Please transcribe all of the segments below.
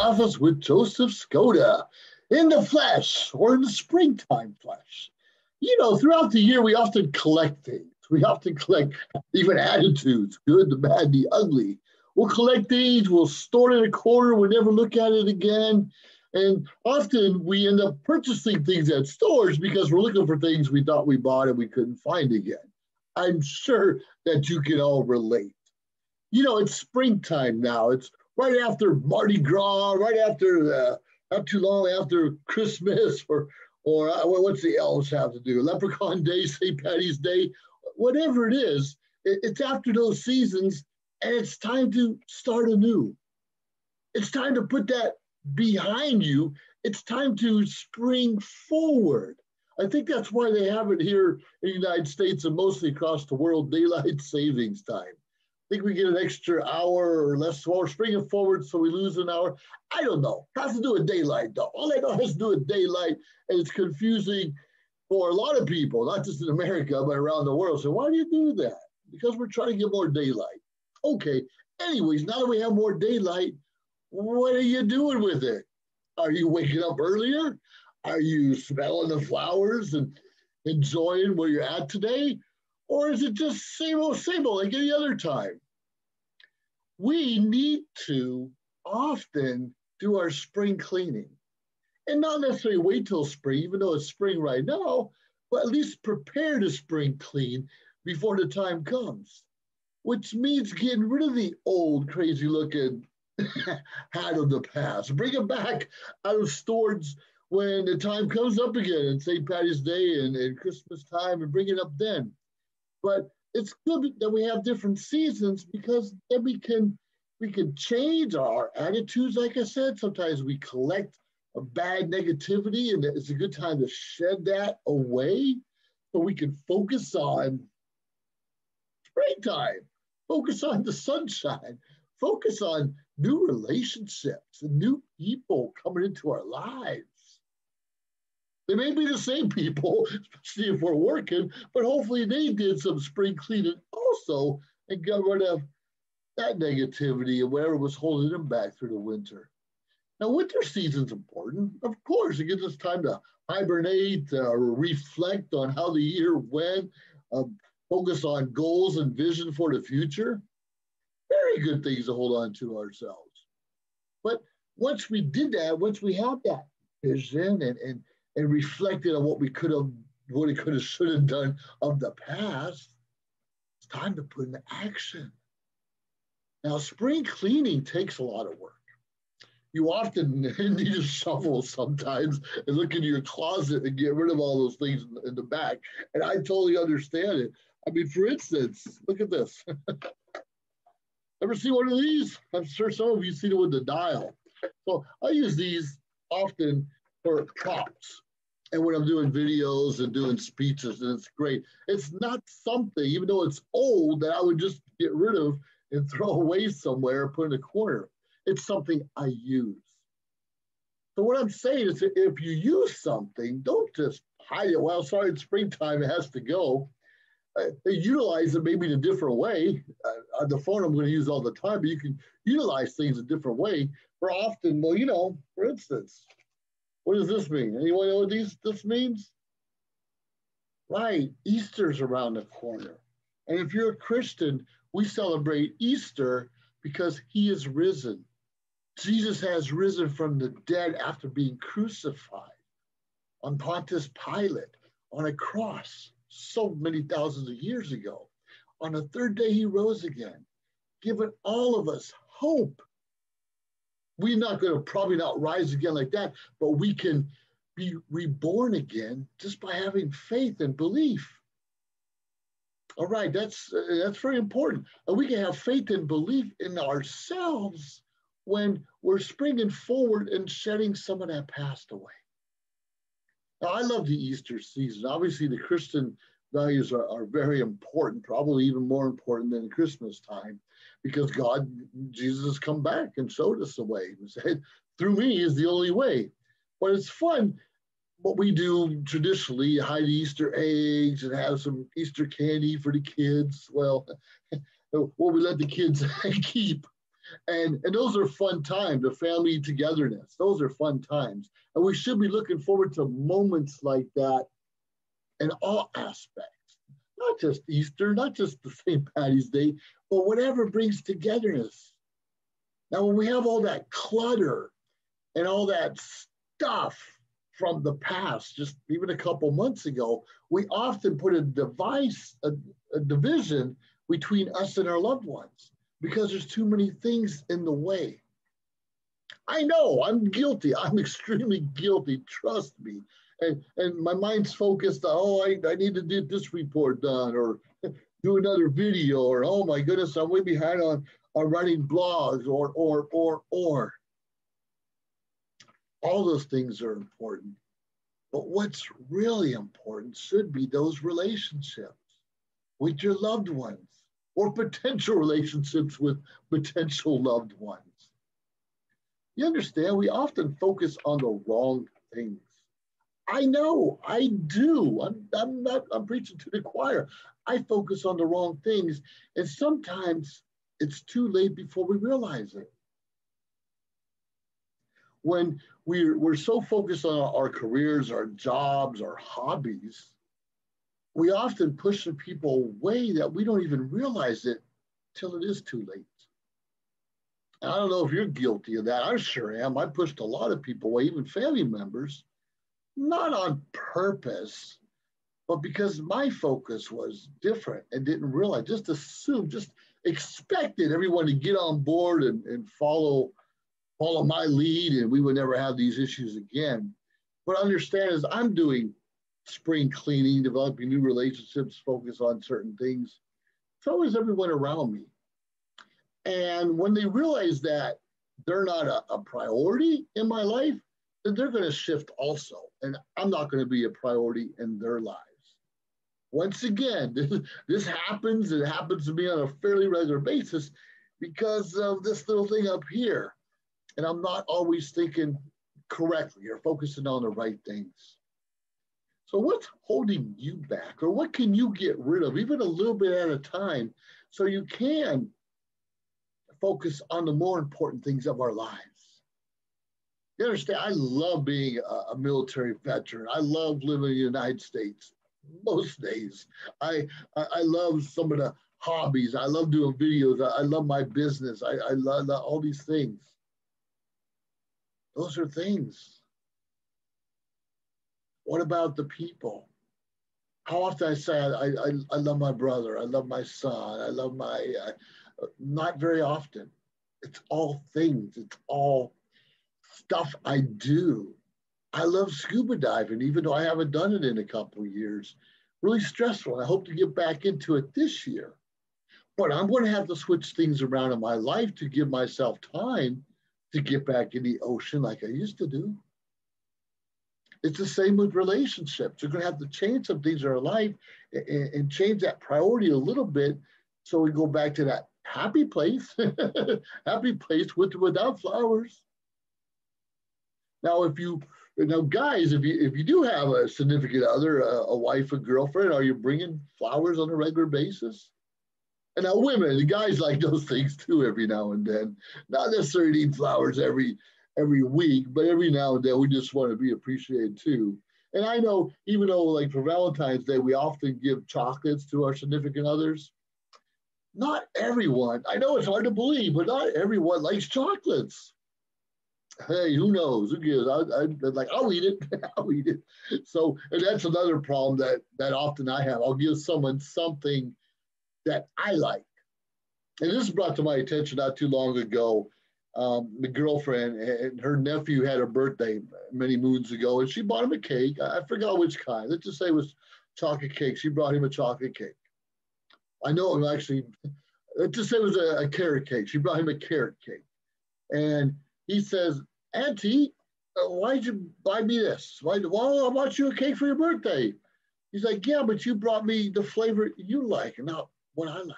Office with Joseph Skoda in the flesh or in the springtime flesh. You know, throughout the year, we often collect things. We often collect even attitudes, good, the bad, the ugly. We'll collect things, we'll store it in a corner, we'll never look at it again. And often we end up purchasing things at stores because we're looking for things we thought we bought and we couldn't find again. I'm sure that you can all relate. You know, it's springtime now. It's right after Mardi Gras, right after, not too long after Christmas, or what's the elves have to do? Leprechaun Day, St. Patty's Day, whatever it is, it's after those seasons, and it's time to start anew. It's time to put that behind you. It's time to spring forward. I think that's why they have it here in the United States and mostly across the world, daylight savings time. I think we get an extra hour or less, or springing forward, so we lose an hour. I don't know. It has to do with daylight, though. All I know has to do with daylight, and it's confusing for a lot of people, not just in America, but around the world. So why do you do that? Because we're trying to get more daylight. Okay. Anyways, now that we have more daylight, what are you doing with it? Are you waking up earlier? Are you smelling the flowers and enjoying where you're at today? Or is it just same old like any other time? We need to often do our spring cleaning. And not necessarily wait till spring, even though it's spring right now, but at least prepare to spring clean before the time comes, which means getting rid of the old crazy looking hat of the past. Bring it back out of storage when the time comes up again, and St. Patty's Day and Christmas time, and bring it up then. But it's good that we have different seasons because then we can change our attitudes. Like I said, sometimes we collect a bad negativity, and it's a good time to shed that away so we can focus on springtime, focus on the sunshine, focus on new relationships and new people coming into our lives. They may be the same people, especially if we're working, but hopefully they did some spring cleaning also and got rid of that negativity and whatever was holding them back through the winter. Now, winter season's important. Of course, it gives us time to hibernate or reflect on how the year went, focus on goals and vision for the future. Very good things to hold on to ourselves. But once we did that, once we have that vision and reflected on what we could have, should have done of the past, it's time to put into action. Now, spring cleaning takes a lot of work. You often need a shovel sometimes and look into your closet and get rid of all those things in the back. And I totally understand it. I mean, for instance, look at this. Ever see one of these? I'm sure some of you seen it with the dial. So I use these often for props. And when I'm doing videos and doing speeches, and it's great. It's not something, even though it's old, that I would just get rid of and throw away somewhere or put in a corner. It's something I use. So what I'm saying is that if you use something, don't just hide it. Well, sorry, it's springtime, it has to go. Utilize it maybe in a different way. On the phone, I'm going to use all the time, but you can utilize things a different way. For often, well, you know, for instance, what does this mean? Anyone know what this means? Right, Easter's around the corner. And if you're a Christian, we celebrate Easter because he is risen. Jesus has risen from the dead after being crucified on Pontius Pilate on a cross so many thousands of years ago. On the third day, he rose again, giving all of us hope. We're not going to probably not rise again like that, but we can be reborn again just by having faith and belief. All right, that's very important. And we can have faith and belief in ourselves when we're springing forward and shedding some of that past away. Now, I love the Easter season. Obviously, the Christian values are very important, probably even more important than Christmas time, because Jesus has come back and showed us the way. He said, through me is the only way. But it's fun. What we do traditionally, hide Easter eggs and have some Easter candy for the kids. Well, what we let the kids keep. And those are fun times, the family togetherness. Those are fun times. And we should be looking forward to moments like that in all aspects, not just Easter, not just the St. Patty's Day, but whatever brings togetherness. Now, when we have all that clutter and all that stuff from the past, just even a couple months ago, we often put a division between us and our loved ones because there's too many things in the way. I know I'm guilty. I'm extremely guilty. Trust me. And my mind's focused on, oh, I need to get this report done or do another video or, oh my goodness, I'm way behind on writing blogs or. All those things are important. But what's really important should be those relationships with your loved ones or potential relationships with potential loved ones. You understand, we often focus on the wrong things. I know, I do. I'm preaching to the choir. I focus on the wrong things, and sometimes it's too late before we realize it. When we're so focused on our careers, our jobs, our hobbies, we often push the people away that we don't even realize it till it is too late. And I don't know if you're guilty of that. I sure am. I pushed a lot of people away, even family members, not on purpose, but because my focus was different and didn't realize, just assumed, just expected everyone to get on board and follow my lead, and we would never have these issues again. But understand, as I'm doing spring cleaning, developing new relationships, focus on certain things, so is everyone around me. And when they realize that they're not a priority in my life, then they're going to shift also. And I'm not going to be a priority in their lives. Once again, this happens. It happens to me on a fairly regular basis because of this little thing up here. And I'm not always thinking correctly or focusing on the right things. So what's holding you back, or what can you get rid of, even a little bit at a time, so you can focus on the more important things of our lives? You understand, I love being a military veteran. I love living in the United States most days. I love some of the hobbies. I love doing videos. I love my business. I love all these things. Those are things. What about the people? How often I say, I love my brother, I love my son, I love my, not very often. It's all things, it's all stuff I do. I love scuba diving, even though I haven't done it in a couple of years. Really stressful. I hope to get back into it this year. But I'm going to have to switch things around in my life to give myself time to get back in the ocean like I used to do. It's the same with relationships. You're going to have to change some things in our life and change that priority a little bit so we go back to that happy place, happy place without flowers. Now, guys, if you do have a significant other, a wife, a girlfriend, are you bringing flowers on a regular basis? And now women, the guys like those things too every now and then. Not necessarily need flowers every week, but every now and then we just want to be appreciated too. And I know, even though like for Valentine's Day, we often give chocolates to our significant others, not everyone, I know it's hard to believe, but not everyone likes chocolates. Hey, who knows? Who gives? I'll eat it. I'll eat it. So, and that's another problem that often I have. I'll give someone something that I like. And this was brought to my attention not too long ago. The girlfriend and her nephew had a birthday many moons ago, and she bought him a cake. I forgot which kind. Let's just say it was chocolate cake. She brought him a chocolate cake. I know it actually, let's just say it was a carrot cake. She brought him a carrot cake. And he says, Auntie, why'd you buy me this? Well, I bought you a cake for your birthday. He's like, yeah, but you brought me the flavor you like, and not what I like.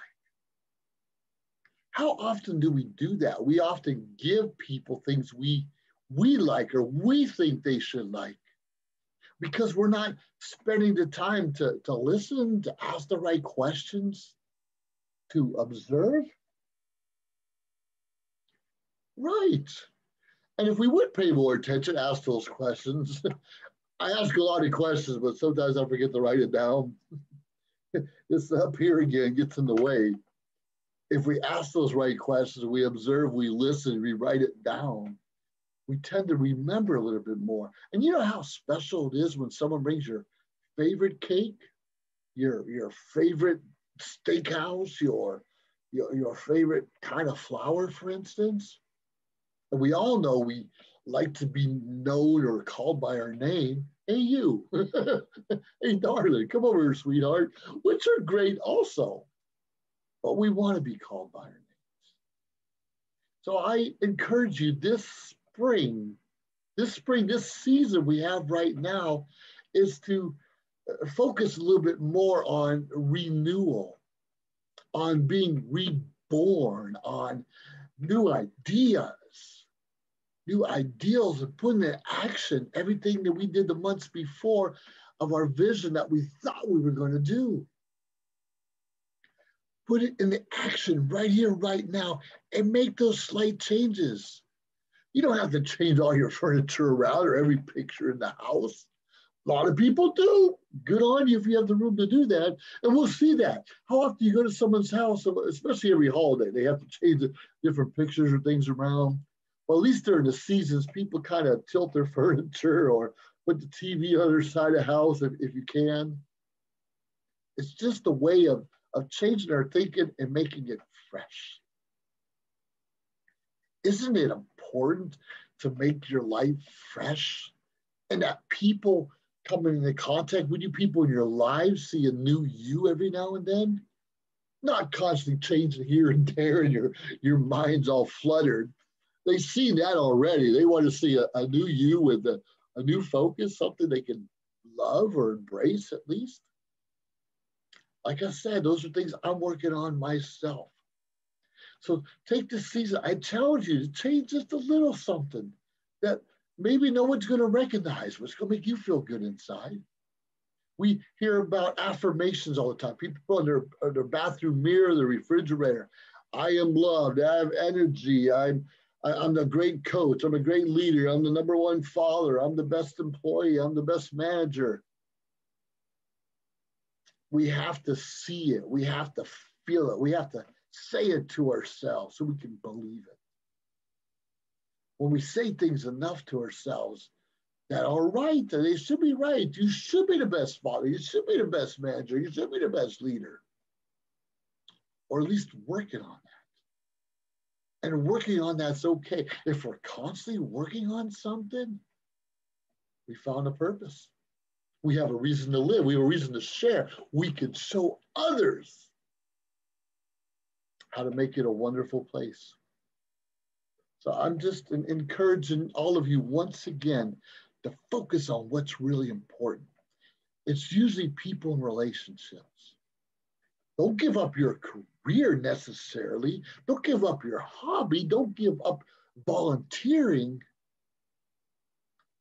How often do we do that? We often give people things we like or we think they should like because we're not spending the time to listen, to ask the right questions, to observe. Right. And if we would pay more attention, ask those questions. I ask a lot of questions, but sometimes I forget to write it down. This up here again gets in the way. If we ask those right questions, we observe, we listen, we write it down, we tend to remember a little bit more. And you know how special it is when someone brings your favorite cake, your favorite steakhouse, your favorite kind of flower, for instance. And we all know we like to be known or called by our name. Hey, you. Hey, darling, come over here, sweetheart. Which are great also. But we want to be called by our names. So I encourage you this season we have right now is to focus a little bit more on renewal, on being reborn, on new ideas, new ideals, and putting in action everything that we did the months before of our vision that we thought we were going to do. Put it in the action right here, right now, and make those slight changes. You don't have to change all your furniture around or every picture in the house. A lot of people do. Good on you if you have the room to do that. And we'll see that. How often you go to someone's house, especially every holiday, they have to change the different pictures or things around. Well, at least during the seasons, people kind of tilt their furniture or put the TV on the other side of the house if you can. It's just a way of changing our thinking and making it fresh. Isn't it important to make your life fresh and that people coming into contact with you, people in your lives see a new you every now and then? Not constantly changing here and there and your mind's all fluttered. They see that already. They want to see a new you with a new focus, something they can love or embrace at least. Like I said, those are things I'm working on myself. So take this season. I challenge you to change just a little something that maybe no one's going to recognize, but it's going to make you feel good inside. We hear about affirmations all the time. People put on their bathroom mirror, their refrigerator. I am loved. I have energy. I'm a great coach. I'm a great leader. I'm the number one father. I'm the best employee. I'm the best manager. We have to see it. We have to feel it. We have to say it to ourselves so we can believe it. When we say things enough to ourselves that are right, that they should be right. You should be the best father. You should be the best manager. You should be the best leader. Or at least working on that. And working on that's okay. If we're constantly working on something, we found a purpose. We have a reason to live. We have a reason to share. We can show others how to make it a wonderful place. So I'm just encouraging all of you once again to focus on what's really important. It's usually people and relationships. Don't give up your career necessarily. Don't give up your hobby. Don't give up volunteering.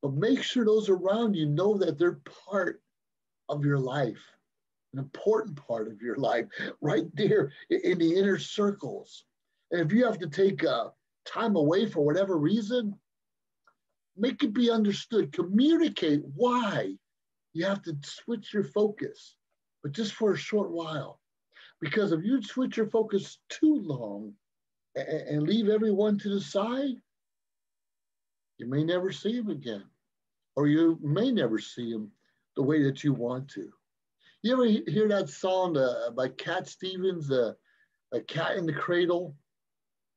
But make sure those around you know that they're part of your life, an important part of your life, right there in the inner circles. And if you have to take time away for whatever reason, make it be understood. Communicate why you have to switch your focus, but just for a short while. Because if you switch your focus too long and leave everyone to the side, you may never see them again. Or you may never see them the way that you want to. You ever hear that song by Cat Stevens, A Cat in the Cradle?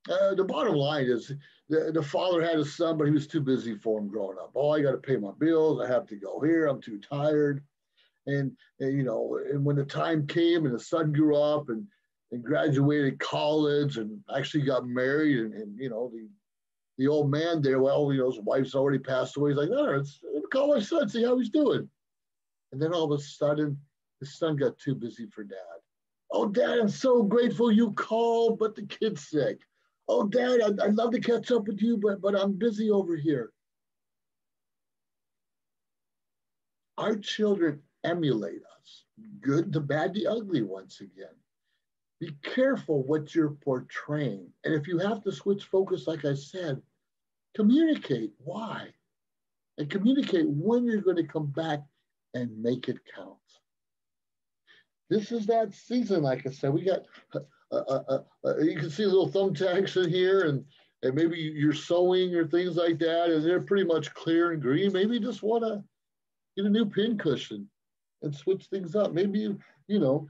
The bottom line is the father had a son, but he was too busy for him growing up. Oh, I got to pay my bills. I have to go here. I'm too tired. And when the time came and the son grew up and graduated college and actually got married and the old man there, his wife's already passed away. He's like, no, let's call my son, see how he's doing. And then all of a sudden, his son got too busy for dad. Oh, Dad, I'm so grateful you called, but the kid's sick. Oh, Dad, I'd love to catch up with you, but I'm busy over here. Our children emulate us, good, the bad, the ugly, once again. Be careful what you're portraying. And if you have to switch focus, like I said, communicate why. And communicate when you're going to come back and make it count. This is that season, like I said. We got, you can see little thumbtacks in here, and maybe you're sewing or things like that, and they're pretty much clear and green. Maybe you just want to get a new pin cushion and switch things up. Maybe, you know,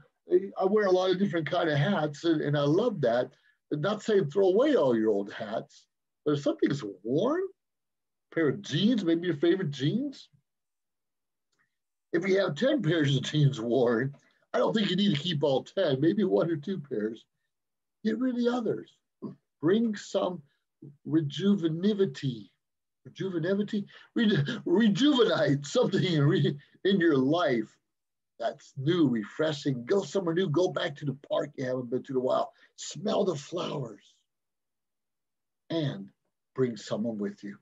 I wear a lot of different kind of hats, and I love that. And not saying throw away all your old hats, but if something's worn, a pair of jeans, maybe your favorite jeans. If you have 10 pairs of jeans worn, I don't think you need to keep all 10, maybe 1 or 2 pairs. Get rid of the others. Bring some rejuvenate something in your life that's new, refreshing. Go somewhere new. Go back to the park you haven't been to in a while. Smell the flowers. And bring someone with you.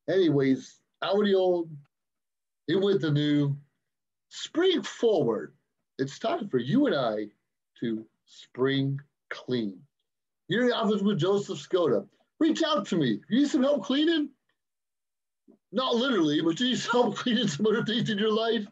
Anyways, out with the old, in with the new. Spring forward. It's time for you and I to spring clean. You're in the office with Joseph Skoda. Reach out to me. You need some help cleaning? Not literally, but you need some help cleaning some other things in your life?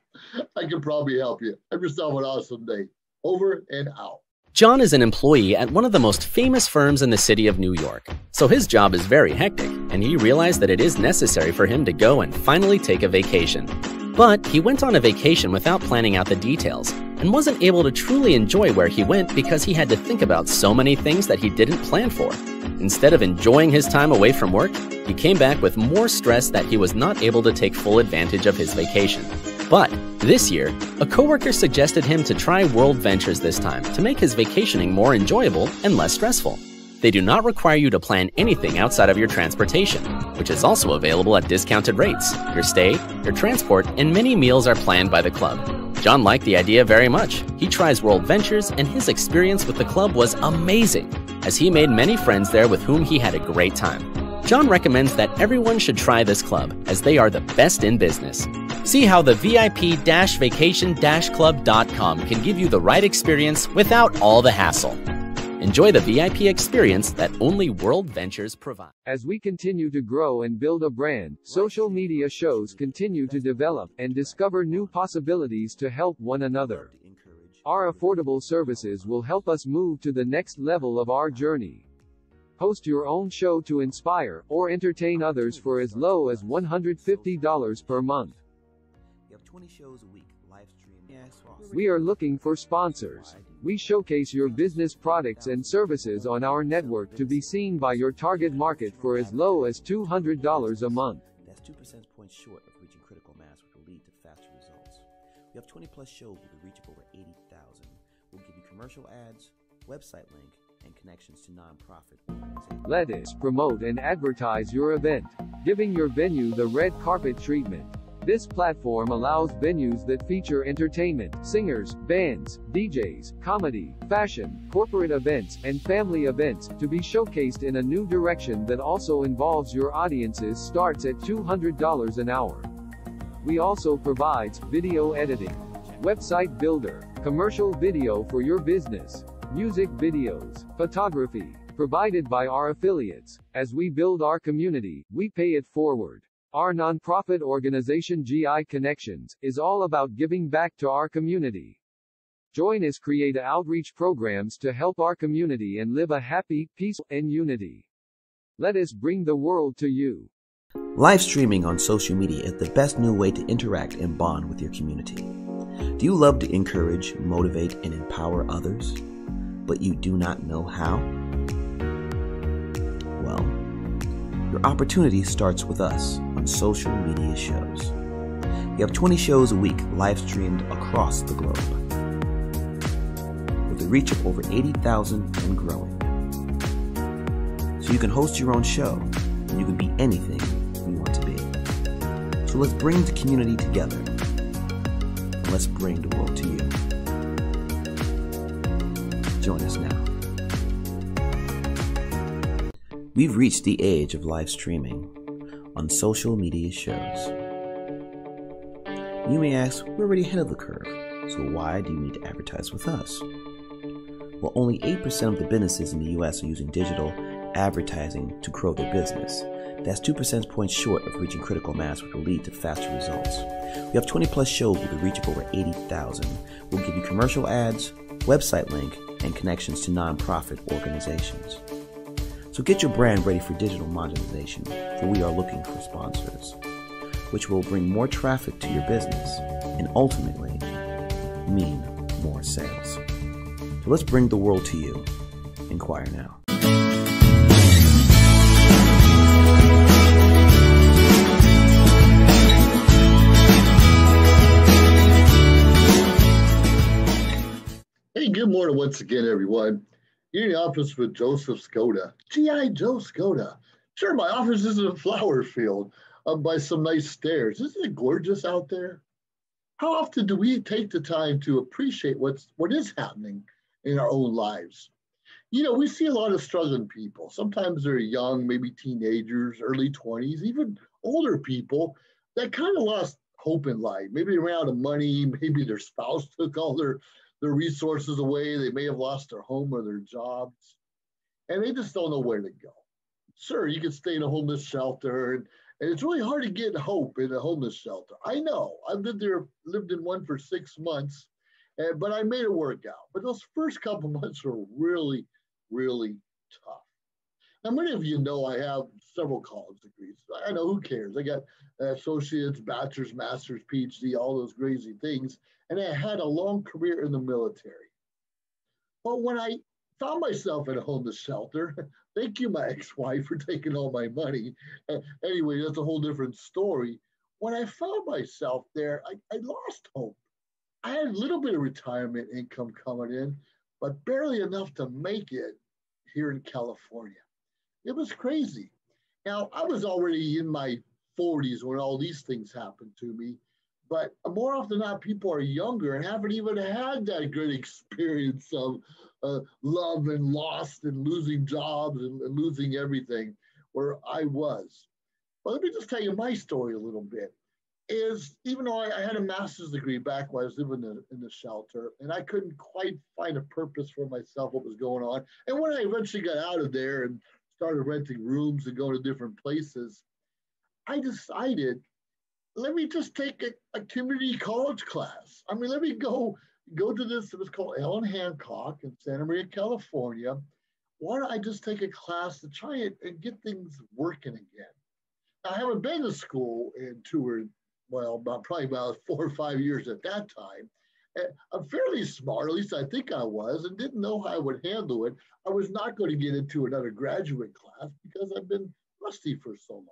I can probably help you. Have yourself an awesome day. Over and out. John is an employee at one of the most famous firms in the city of New York. So his job is very hectic, and he realized that it is necessary for him to go and finally take a vacation. But he went on a vacation without planning out the details, and wasn't able to truly enjoy where he went because he had to think about so many things that he didn't plan for. Instead of enjoying his time away from work, he came back with more stress that he was not able to take full advantage of his vacation. But this year, a coworker suggested him to try World Ventures this time to make his vacationing more enjoyable and less stressful. They do not require you to plan anything outside of your transportation, which is also available at discounted rates. Your stay, your transport, and many meals are planned by the club. John liked the idea very much. He tries World Ventures, and his experience with the club was amazing, as he made many friends there with whom he had a great time. John recommends that everyone should try this club, as they are the best in business. See how the VIP-vacation-club.com can give you the right experience without all the hassle. Enjoy the VIP experience that only World Ventures provide. As we continue to grow and build a brand, social media shows continue to develop and discover new possibilities to help one another. Our affordable services will help us move to the next level of our journey. Host your own show to inspire or entertain others for as low as $150 per month. You have 20 shows a week, live stream. We are looking for sponsors. We showcase your business products and services on our network to be seen by your target market for as low as $200 a month. That's 2 percentage points short of reaching critical mass, which will lead to faster results. We have 20 plus shows with a reach of over 80,000. We'll give you commercial ads, website link, and connections to nonprofit organizations. Let us promote and advertise your event, giving your venue the red carpet treatment. This platform allows venues that feature entertainment, singers, bands, DJs, comedy, fashion, corporate events, and family events to be showcased in a new direction that also involves your audiences starts at $200 an hour. We also provides video editing, website builder, commercial video for your business, music videos, photography, provided by our affiliates. As we build our community, we pay it forward. Our nonprofit organization GI Connections is all about giving back to our community. Join us create outreach programs to help our community and live a happy, peaceful, and unity. Let us bring the world to you. Live streaming on social media is the best new way to interact and bond with your community. Do you love to encourage, motivate, and empower others, but you do not know how? Well, your opportunity starts with us on social media shows. We have 20 shows a week live streamed across the globe, with a reach of over 80,000 and growing. So you can host your own show, and you can be anything you want to be. So let's bring the community together, and let's bring the world to you. Join us now. We've reached the age of live streaming on social media shows. You may ask, we're already ahead of the curve, so why do you need to advertise with us? While only 8% of the businesses in the US are using digital advertising to grow their business. That's 2 percentage points short of reaching critical mass, which will lead to faster results. We have 20 plus shows with a reach of over 80,000. We'll give you commercial ads, website link, and connections to nonprofit organizations. So get your brand ready for digital monetization, for we are looking for sponsors, which will bring more traffic to your business and ultimately mean more sales. So let's bring the world to you. Inquire now. Hey, good morning once again, everyone. You're in the office with Joseph Skoda, G.I. Joe Skoda. Sure, my office is in a flower field up by some nice stairs. Isn't it gorgeous out there? How often do we take the time to appreciate what is happening in our own lives? You know, we see a lot of struggling people. Sometimes they're young, maybe teenagers, early 20s, even older people that kind of lost hope in life. Maybe they ran out of money, maybe their spouse took all their resources away. They may have lost their home or their jobs, and they just don't know where to go. Sure, you can stay in a homeless shelter, and it's really hard to get hope in a homeless shelter. I know. I've lived in one for 6 months, but I made it work out. But those first couple months were really, really tough. Now, many of you know I have several college degrees. I know, who cares? I got associates, bachelor's, master's, PhD, all those crazy things. And I had a long career in the military. But when I found myself in a homeless shelter, thank you, my ex-wife, for taking all my money. Anyway, that's a whole different story. When I found myself there, I lost hope. I had a little bit of retirement income coming in, but barely enough to make it here in California. It was crazy. Now, I was already in my 40s when all these things happened to me, but more often than not, people are younger and haven't even had that great experience of love and loss and losing jobs and losing everything where I was. Well, let me just tell you my story a little bit. Even though I had a master's degree back when I was living in the shelter, and I couldn't quite find a purpose for myself, what was going on. And when I eventually got out of there and started renting rooms and going to different places, I decided, let me just take a community college class. I mean, let me go to this. It was called Ellen Hancock in Santa Maria, California. Why don't I just take a class to try and get things working again? I haven't been to school in probably about 4 or 5 years at that time. I'm fairly smart, at least I think I was, and didn't know how I would handle it. I was not going to get into another graduate class because I've been rusty for so long.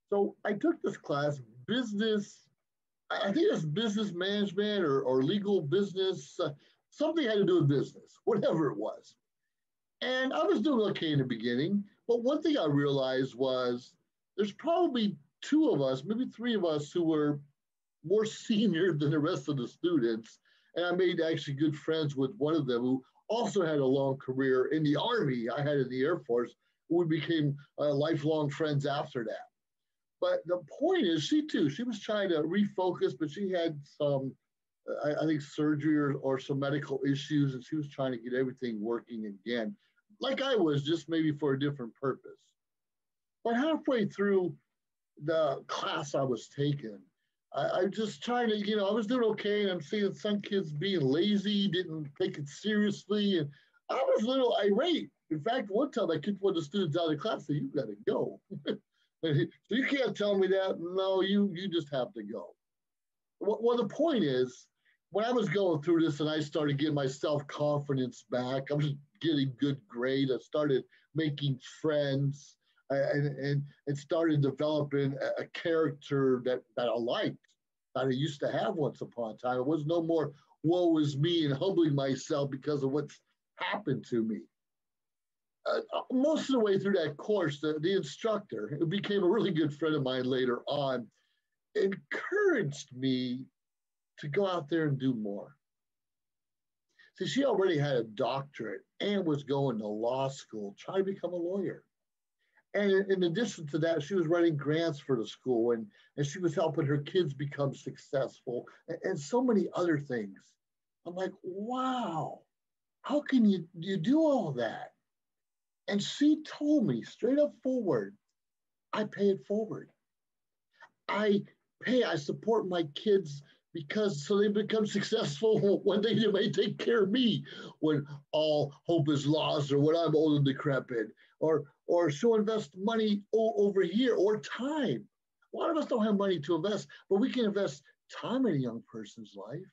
So I took this class, I think it's business management or legal business, something had to do with business, whatever it was. And I was doing okay in the beginning, but one thing I realized was there's probably 2 of us, maybe 3 of us who were more senior than the rest of the students. And I made actually good friends with one of them who also had a long career in the Army. I had in the Air Force. We became lifelong friends after that. But the point is, she was trying to refocus, but she had some, I think, surgery or some medical issues, and she was trying to get everything working again, like I was, just maybe for a different purpose. But halfway through the class I was taking, I just trying to, I was doing okay, and I'm seeing some kids being lazy, didn't take it seriously, and I was a little irate. In fact, one time I kicked one of the students out of the class and said, "You got to go." So you can't tell me that. No, you just have to go. Well, the point is, when I was going through this and I started getting my self-confidence back, I was getting good grades. I started making friends and started developing a character that I liked, that I used to have once upon a time. It was no more woe is me and humbling myself because of what's happened to me. Most of the way through that course, the instructor, who became a really good friend of mine later on, encouraged me to go out there and do more. See, she already had a doctorate and was going to law school, trying to become a lawyer. And in addition to that, she was writing grants for the school, and she was helping her kids become successful, and so many other things. I'm like, wow, how can you do all that? And she told me straight up forward, I pay it forward. I support my kids because so they become successful when they may take care of me when all hope is lost or when I'm old and decrepit, or she'll invest money over here or time. A lot of us don't have money to invest, but we can invest time in a young person's life.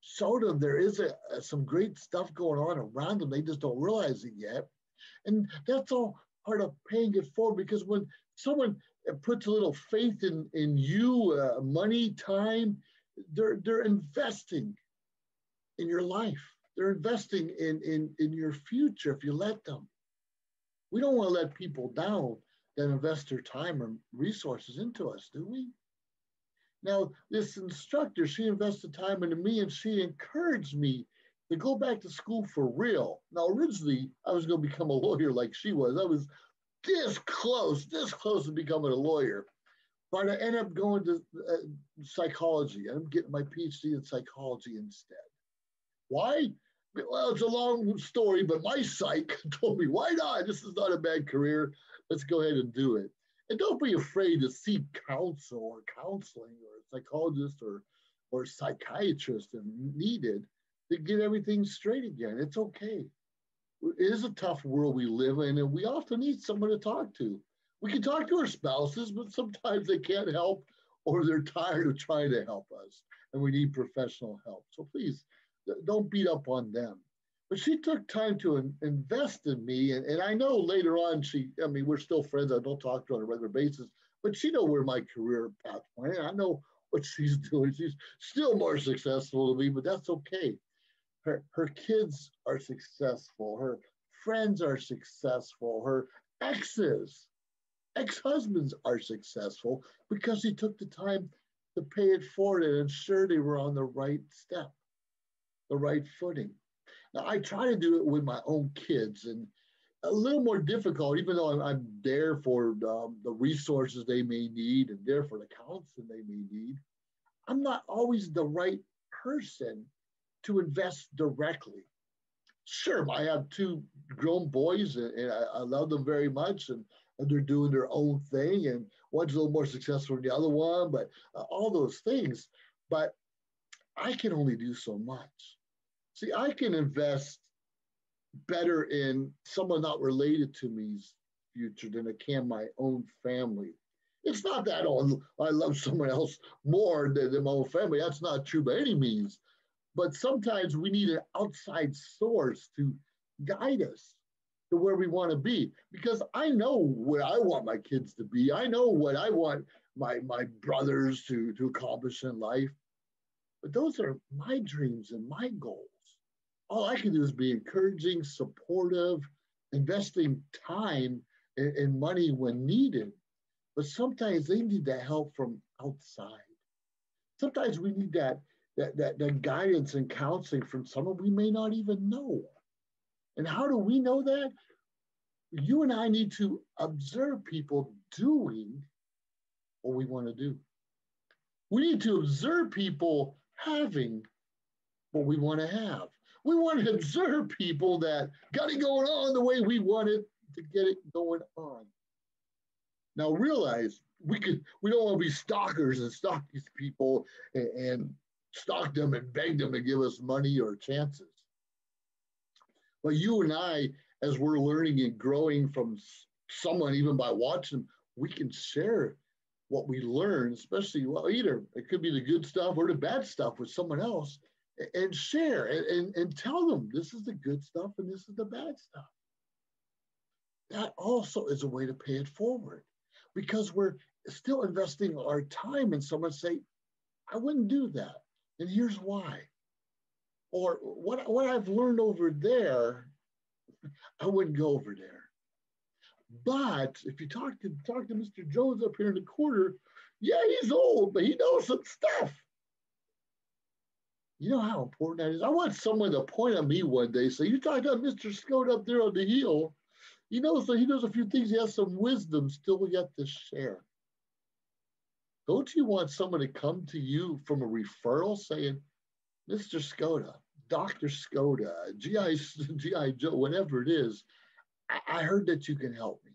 Show them there is some great stuff going on around them. They just don't realize it yet. And that's all part of paying it forward, because when someone puts a little faith in you, money, time, they're investing in your life. They're investing in your future if you let them. We don't want to let people down that invest their time or resources into us, do we? Now, this instructor, she invested time into me and she encouraged me to go back to school for real. Now, originally, I was going to become a lawyer like she was. I was this close to becoming a lawyer. But I ended up going to psychology. I'm getting my PhD in psychology instead. Why? Well, it's a long story, but my psych told me, why not? This is not a bad career. Let's go ahead and do it. And don't be afraid to seek counsel or counseling or a psychologist or psychiatrist if needed to get everything straight again. It's okay. It is a tough world we live in, and we often need someone to talk to. We can talk to our spouses, but sometimes they can't help or they're tired of trying to help us, and we need professional help. So please, don't beat up on them. But she took time to invest in me, and I know later on we're still friends. I don't talk to her on a regular basis, but she knows where my career path went. I know what she's doing. She's still more successful than me, but that's okay. Her kids are successful. Her friends are successful. Her ex-husbands are successful because she took the time to pay it forward and ensure they were on the right step, the right footing. Now, I try to do it with my own kids, and a little more difficult, even though I'm there for the resources they may need and there for the counseling they may need. I'm not always the right person to invest directly. Sure, I have two grown boys, and I love them very much, and they're doing their own thing, and one's a little more successful than the other one, but all those things. But I can only do so much. See, I can invest better in someone not related to me's future than I can my own family. It's not that I love someone else more than my own family. That's not true by any means. But sometimes we need an outside source to guide us to where we want to be. Because I know where I want my kids to be. I know what I want my brothers to accomplish in life. But those are my dreams and my goals. All I can do is be encouraging, supportive, investing time and money when needed. But sometimes they need that help from outside. Sometimes we need that guidance and counseling from someone we may not even know. And how do we know that? You and I need to observe people doing what we want to do. We need to observe people having what we want to have. We want to observe people that got it going on the way we want it to get it going on. Now realize we don't want to be stalkers and stalk these people and stalk them and beg them to give us money or chances. But you and I, as we're learning and growing from someone, even by watching, we can share what we learn, especially, well, either it could be the good stuff or the bad stuff with someone else, and share and tell them this is the good stuff and this is the bad stuff. That also is a way to pay it forward, because we're still investing our time in someone. Say, I wouldn't do that, and here's why. Or what I've learned over there, I wouldn't go over there. But if you talk to Mr. Jones up here in the corner, yeah, he's old, but he knows some stuff. You know how important that is? I want someone to point at me one day, say, you talked about Mr. Skoda up there on the hill. He knows a few things. He has some wisdom still yet to share. Don't you want someone to come to you from a referral saying, Mr. Skoda, Dr. Skoda, GI Joe, whatever it is, I heard that you can help me.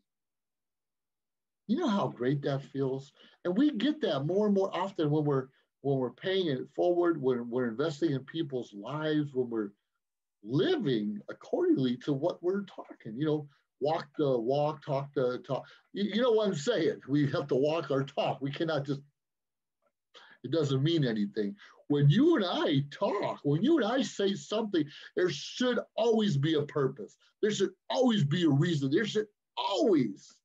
You know how great that feels? And we get that more and more often when we're paying it forward, when we're investing in people's lives, when we're living accordingly to what we're talking. Walk the walk, talk the talk. You know what I'm saying? We have to walk our talk. We cannot just, it doesn't mean anything. When you and I talk, when you and I say something, there should always be a purpose. There should always be a reason. There should always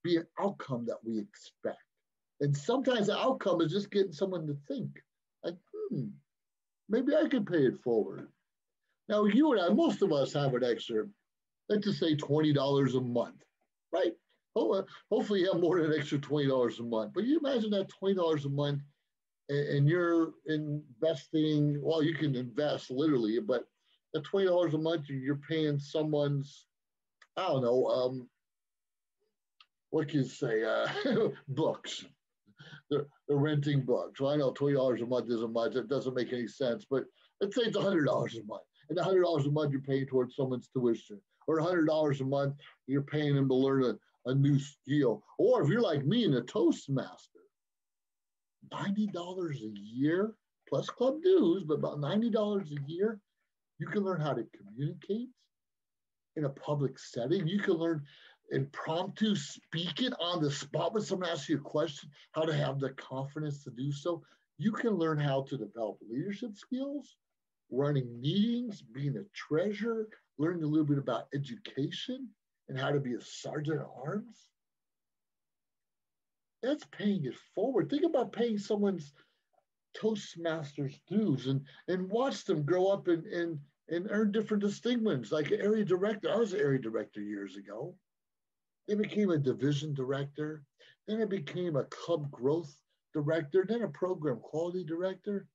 be an outcome that we expect. And sometimes the outcome is just getting someone to think, like, maybe I can pay it forward. Now, you and I, most of us have an extra, let's just say $20 a month, right? Hopefully you have more than an extra $20 a month. But you imagine that $20 a month and you're investing, well, you can invest literally, but at $20 a month, you're paying someone's, I don't know, what can you say, books. They're renting books. Well, I know $20 a month isn't much. It doesn't make any sense, but let's say it's $100 a month. And $100 a month you're paying towards someone's tuition. Or $100 a month you're paying them to learn a new skill. Or if you're like me and a Toastmaster, $90 a year plus club dues, but about $90 a year, you can learn how to communicate in a public setting. You can learn impromptu speaking on the spot when someone asks you a question, how to have the confidence to do so. You can learn how to develop leadership skills, running meetings, being a treasurer, learning a little bit about education and how to be a sergeant at arms. That's paying it forward. Think about paying someone's Toastmasters dues and watch them grow up and earn different distinctions, like an area director. I was an area director years ago. Then became a division director. Then I became a club growth director, then a program quality director.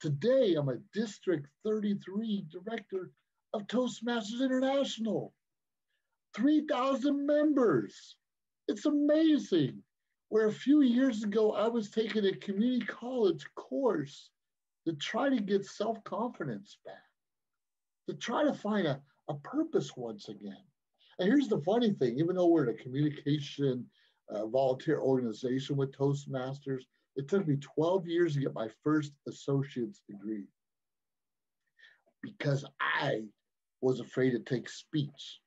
Today, I'm a District 33 director of Toastmasters International. 3,000 members. It's amazing. Where a few years ago, I was taking a community college course to try to get self-confidence back, to try to find a purpose once again. And here's the funny thing, even though we're in a communication volunteer organization with Toastmasters, it took me 12 years to get my first associate's degree because I was afraid to take speech.